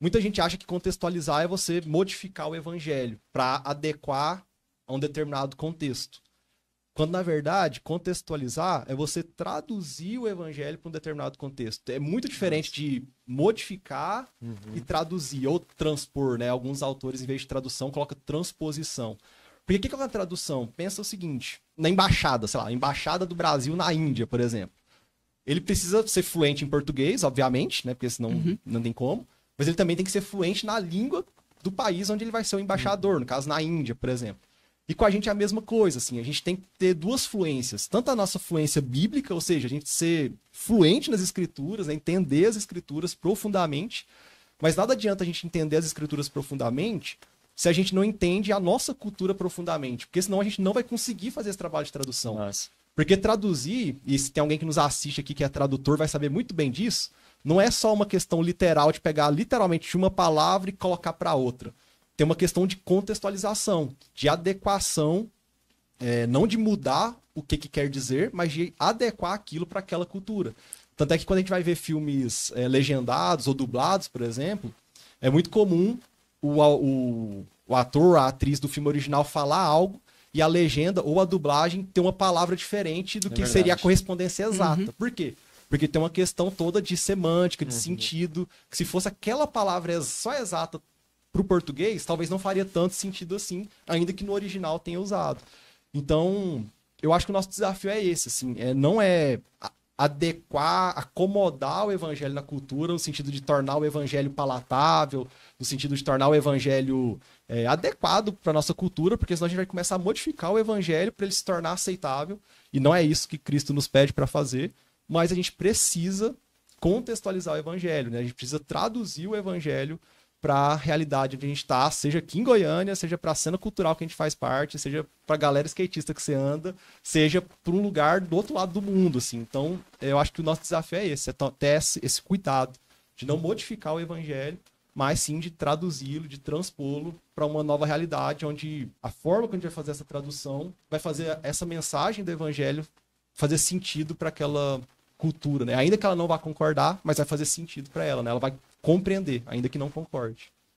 muita gente acha que contextualizar é você modificar o evangelho para adequar a um determinado contexto. Quando, na verdade, contextualizar é você traduzir o evangelho para um determinado contexto. É muito diferente de modificar e traduzir, ou transpor, né? Alguns autores, em vez de tradução, colocam transposição. Porque o que é uma tradução? Pensa o seguinte, na embaixada, sei lá, a embaixada do Brasil na Índia, por exemplo. Ele precisa ser fluente em português, obviamente, né? Porque senão não tem como. Mas ele também tem que ser fluente na língua do país onde ele vai ser o embaixador, no caso, na Índia, por exemplo. E com a gente é a mesma coisa, assim, a gente tem que ter duas fluências, tanto a nossa fluência bíblica, ou seja, a gente ser fluente nas escrituras, né, entender as escrituras profundamente, mas nada adianta a gente entender as escrituras profundamente se a gente não entende a nossa cultura profundamente, porque senão a gente não vai conseguir fazer esse trabalho de tradução. Nossa. Porque traduzir, e se tem alguém que nos assiste aqui que é tradutor, vai saber muito bem disso, não é só uma questão literal de pegar literalmente uma palavra e colocar para outra. Tem uma questão de contextualização, de adequação, não de mudar o que quer dizer, mas de adequar aquilo para aquela cultura. Tanto é que quando a gente vai ver filmes legendados ou dublados, por exemplo, é muito comum o ator, a atriz do filme original falar algo e a legenda ou a dublagem ter uma palavra diferente do que seria a correspondência exata. Por quê? Porque tem uma questão toda de semântica, de sentido, que se fosse aquela palavra só exata para o português, talvez não faria tanto sentido assim, ainda que no original tenha usado. Então, eu acho que o nosso desafio é esse, assim, não é adequar, acomodar o evangelho na cultura, no sentido de tornar o evangelho palatável, no sentido de tornar o evangelho adequado para a nossa cultura, porque senão a gente vai começar a modificar o evangelho para ele se tornar aceitável, e não é isso que Cristo nos pede para fazer, mas a gente precisa contextualizar o evangelho, né? A gente precisa traduzir o evangelho para a realidade onde a gente está, seja aqui em Goiânia, seja para a cena cultural que a gente faz parte, seja para a galera skatista que você anda, seja para um lugar do outro lado do mundo, assim. Então, eu acho que o nosso desafio é esse, ter esse cuidado de não modificar o evangelho, mas sim de traduzi-lo, de transpô-lo para uma nova realidade, onde a forma que a gente vai fazer essa tradução vai fazer essa mensagem do evangelho fazer sentido para aquela cultura, né? Ainda que ela não vá concordar, mas vai fazer sentido para ela, né? Ela vai compreender, ainda que não concorde.